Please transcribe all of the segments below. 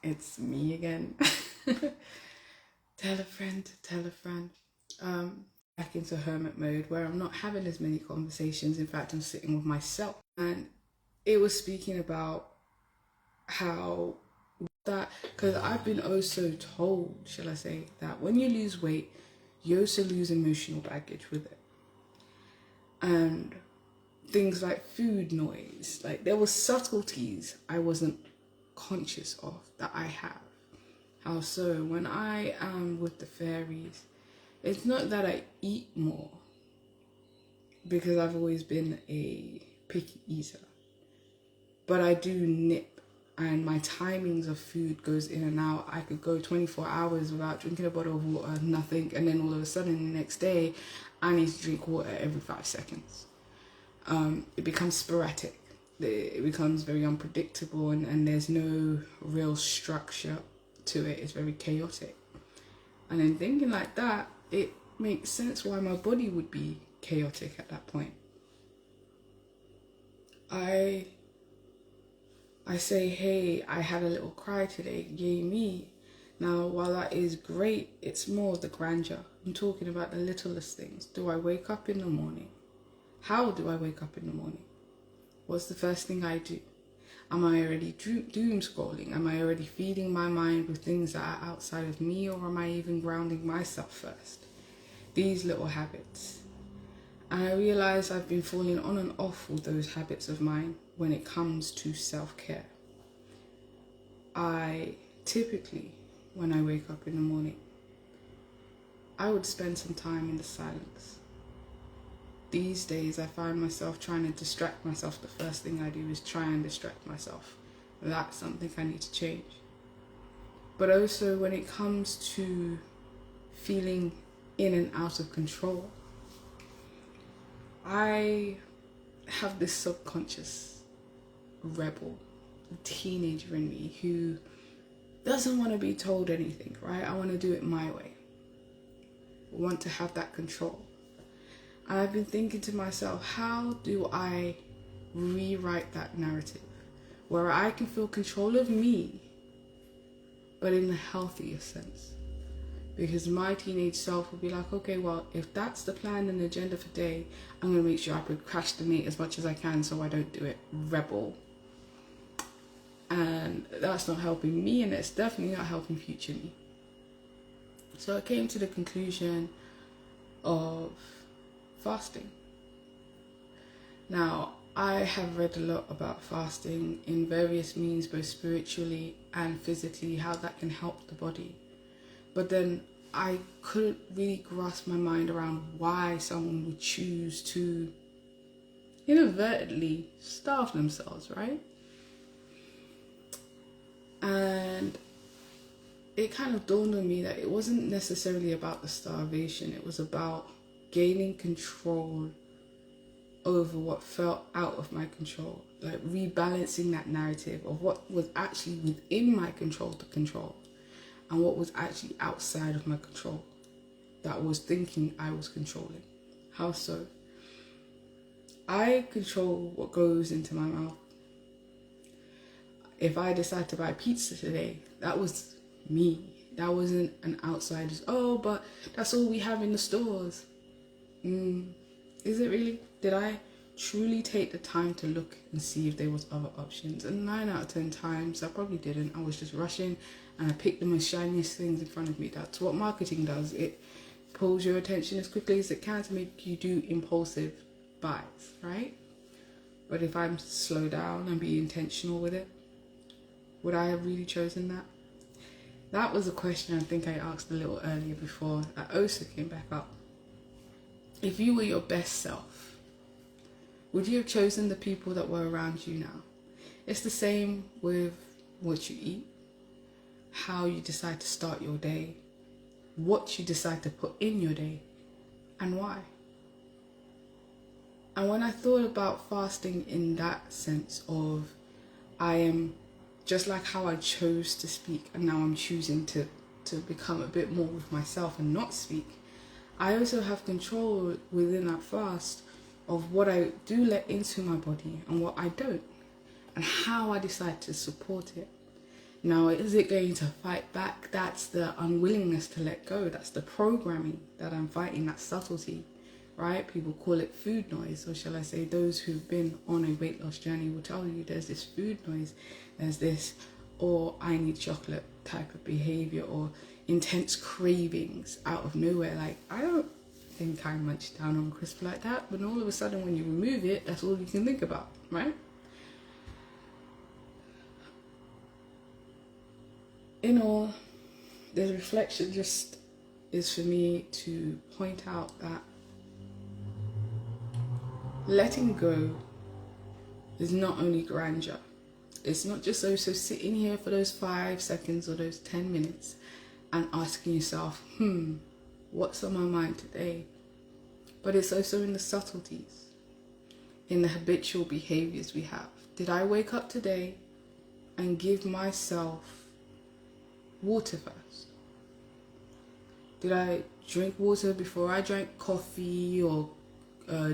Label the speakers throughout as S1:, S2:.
S1: It's me again. Tell a friend, tell a friend. Back into hermit mode where I'm not having as many conversations. In fact, I'm sitting with myself. And it was speaking about how that, because I've been also told, shall I say, that when you lose weight, you also lose emotional baggage with it. And things like food noise, like there were subtleties I wasn't conscious of that I have. How so? When I am with the fairies, it's not that I eat more, because I've always been a picky eater, but I do nip, and my timings of food goes in and out. I could go 24 hours without drinking a bottle of water, nothing, and then all of a sudden the next day I need to drink water every 5 seconds. It becomes sporadic. It becomes very unpredictable, and there's no real structure to it. It's very chaotic. And in thinking like that, it makes sense why my body would be chaotic at that point. I say, hey, I had a little cry today, yay me. Now, while that is great, it's more the grandeur. I'm talking about the littlest things. Do I wake up in the morning? How do I wake up in the morning? What's the first thing I do? Am I already doom scrolling? Am I already feeding my mind with things that are outside of me, or am I even grounding myself first? These little habits. And I realize I've been falling on and off with those habits of mine when it comes to self-care. I typically, when I wake up in the morning, I would spend some time in the silence. These days, I find myself trying to distract myself. The first thing I do is try and distract myself. That's something I need to change. But also when it comes to feeling in and out of control, I have this subconscious rebel, teenager in me who doesn't want to be told anything, right? I want to do it my way. I want to have that control. And I've been thinking to myself, how do I rewrite that narrative where I can feel control of me, but in the healthiest sense? Because my teenage self will be like, okay, well, if that's the plan and agenda for day, I'm going to make sure I procrastinate as much as I can so I don't do it. Rebel. And that's not helping me, and it's definitely not helping future me. So I came to the conclusion of fasting. Now, I have read a lot about fasting in various means, both spiritually and physically, how that can help the body. But then I couldn't really grasp my mind around why someone would choose to inadvertently starve themselves, right? And it kind of dawned on me that it wasn't necessarily about the starvation. It was about gaining control over what felt out of my control, like rebalancing that narrative of what was actually within my control to control and what was actually outside of my control that was thinking I was controlling. How so? I control what goes into my mouth. If I decide to buy pizza today, that was me. That wasn't an outsider's, oh, but that's all we have in the stores. Is it really? Did I truly take the time to look and see if there was other options? And 9 out of 10 times, I probably didn't. I was just rushing and I picked the most shiniest things in front of me. That's what marketing does. It pulls your attention as quickly as it can to make you do impulsive buys, right? But if I'm slow down and be intentional with it, would I have really chosen that? That was a question I think I asked a little earlier before that also came back up. If you were your best self, would you have chosen the people that were around you now? It's the same with what you eat, how you decide to start your day, what you decide to put in your day, and why. And when I thought about fasting in that sense of I am just like how I chose to speak and now I'm choosing to become a bit more with myself and not speak, I also have control within that fast of what I do let into my body and what I don't, and how I decide to support it. Now, is it going to fight back? That's the unwillingness to let go. That's the programming that I'm fighting, that subtlety, right? People call it food noise, or shall I say, those who've been on a weight loss journey will tell you there's this food noise, there's this, or I need chocolate type of behavior, or intense cravings out of nowhere. Like, I don't think I munch down on crisp like that, but all of a sudden when you remove it, that's all you can think about, right? In all, the reflection just is for me to point out that letting go is not only grandeur. It's not just so sitting here for those 5 seconds or those 10 minutes and asking yourself, what's on my mind today? But it's also in the subtleties, in the habitual behaviors we have. Did I wake up today and give myself water first? Did I drink water before I drank coffee or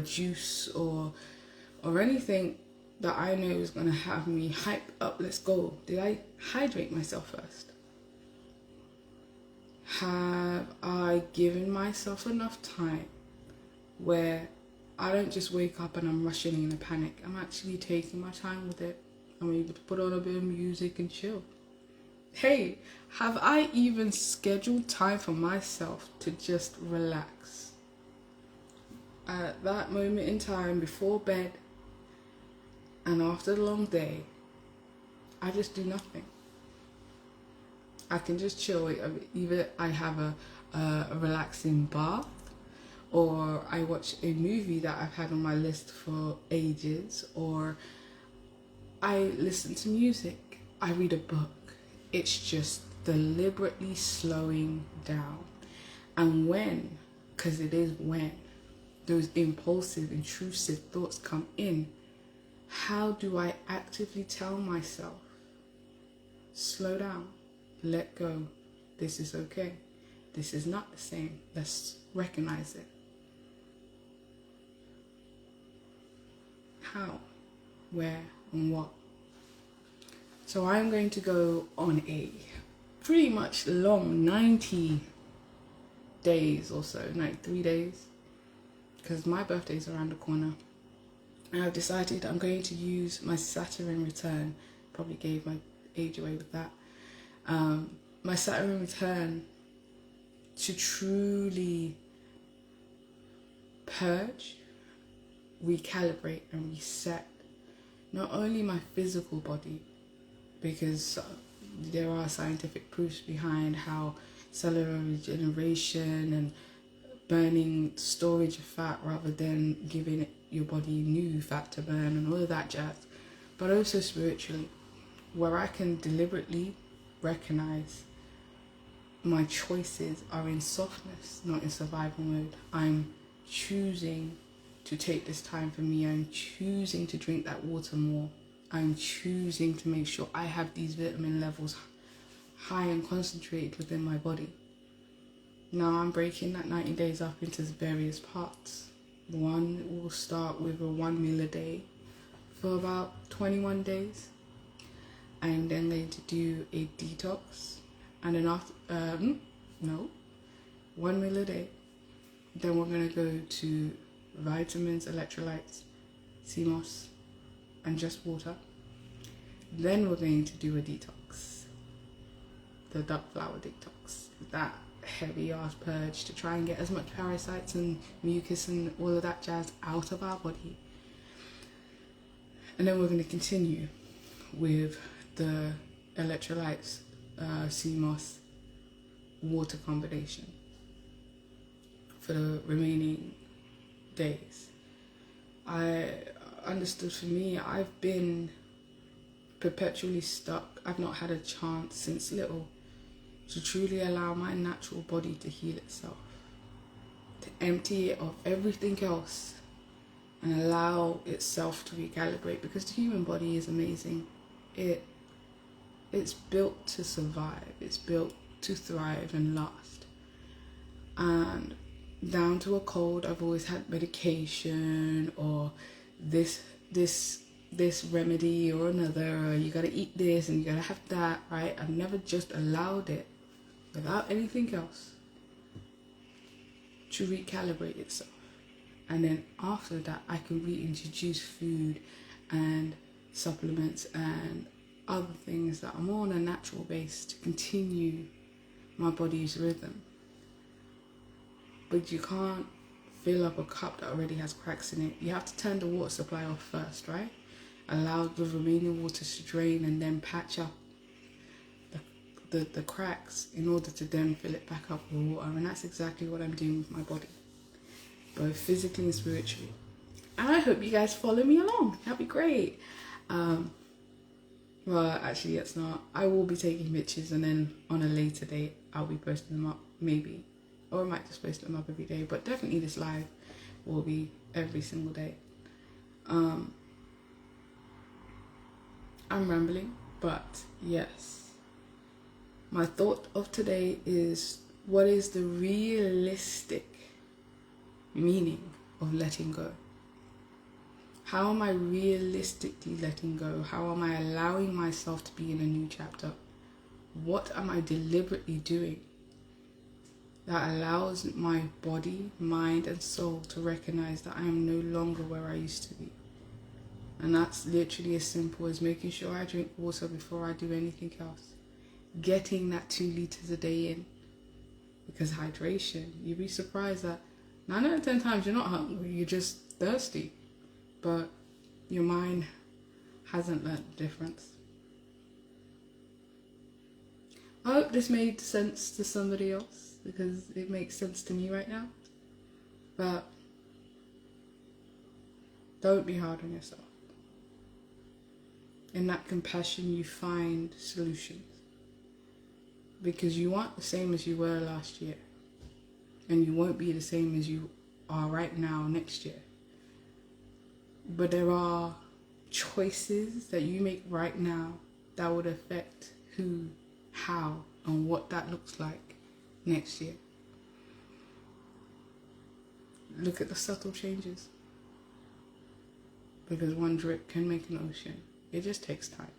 S1: juice or anything that I know is going to have me hype up, let's go? Did I hydrate myself first? Have I given myself enough time where I don't just wake up and I'm rushing in a panic? I'm actually taking my time with it. I'm able to put on a bit of music and chill. Hey, have I even scheduled time for myself to just relax? At that moment in time, before bed and after the long day, I just do nothing. I can just chill. Either I have a relaxing bath, or I watch a movie that I've had on my list for ages, or I listen to music, I read a book. It's just deliberately slowing down. And when, because it is when, those impulsive, intrusive thoughts come in, how do I actively tell myself, slow down, let go, this is okay, this is not the same, let's recognize it? How, where, and what? So I'm going to go on a pretty much long 90 days or so, like 3 days, because my birthday's around the corner. And I've decided I'm going to use my Saturn return, probably gave my age away with that, my Saturn return to truly purge, recalibrate and reset not only my physical body, because there are scientific proofs behind how cellular regeneration and burning storage of fat rather than giving your body new fat to burn and all of that jazz, but also spiritually, where I can deliberately recognize my choices are in softness, not in survival mode. I'm choosing to take this time for me. I'm choosing to drink that water more. I'm choosing to make sure I have these vitamin levels high and concentrated within my body. Now I'm breaking that 90 days up into various parts. One will start with a 1 meal a day for about 21 days. I'm then going to do a detox, and then after, 1 meal a day. Then we're going to go to vitamins, electrolytes, CMOS, and just water. Then we're going to do a detox, the duck flower detox, that heavy ass purge to try and get as much parasites and mucus and all of that jazz out of our body. And then we're going to continue with the electrolytes, CMOS, water combination for the remaining days. I understood, for me, I've been perpetually stuck. I've not had a chance since little to truly allow my natural body to heal itself, to empty it of everything else and allow itself to recalibrate, because the human body is amazing. It's built to survive, it's built to thrive and last. And down to a cold, I've always had medication or this this remedy or another, or you gotta eat this and you gotta have that, right? I've never just allowed it without anything else to recalibrate itself. And then after that, I can reintroduce food and supplements and other things that are more on a natural base to continue my body's rhythm. But you can't fill up a cup that already has cracks in it. You have to turn the water supply off first, right? Allow the remaining water to drain and then patch up the cracks in order to then fill it back up with water. And that's exactly what I'm doing with my body, both physically and spiritually. And I hope you guys follow me along. That'd be great. Well, actually, it's not. I will be taking pictures, and then on a later date, I'll be posting them up, maybe. Or I might just post them up every day. But definitely this live will be every single day. I'm rambling, but yes. My thought of today is, what is the realistic meaning of letting go? How am I realistically letting go? How am I allowing myself to be in a new chapter? What am I deliberately doing that allows my body, mind, and soul to recognize that I am no longer where I used to be? And that's literally as simple as making sure I drink water before I do anything else. Getting that 2 liters a day in. Because hydration, you'd be surprised that 9 out of 10 times you're not hungry, you're just thirsty. But your mind hasn't learned the difference. I hope this made sense to somebody else, because it makes sense to me right now. But don't be hard on yourself. In that compassion, you find solutions. Because you aren't the same as you were last year. And you won't be the same as you are right now next year. But there are choices that you make right now that would affect who, how, and what that looks like next year. Look at the subtle changes. Because one drip can make an ocean. It just takes time.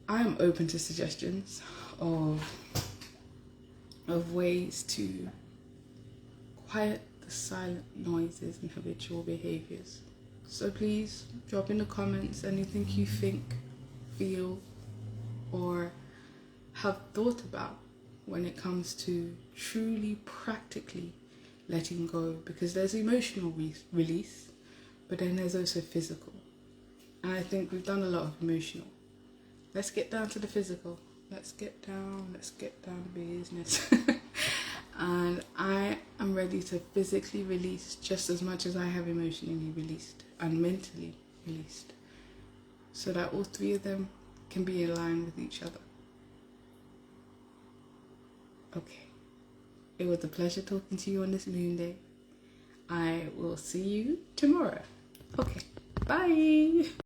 S1: I am open to suggestions of ways to quiet the silent noises and habitual behaviors. So please drop in the comments anything you think, feel, or have thought about when it comes to truly practically letting go, because there's emotional release, but then there's also physical. And I think we've done a lot of emotional. Let's get down to the physical. Let's get down to business. And I am ready to physically release just as much as I have emotionally released and mentally released, so that all three of them can be aligned with each other. Okay. It was a pleasure talking to you on this moon day. I will see you tomorrow. Okay. Bye.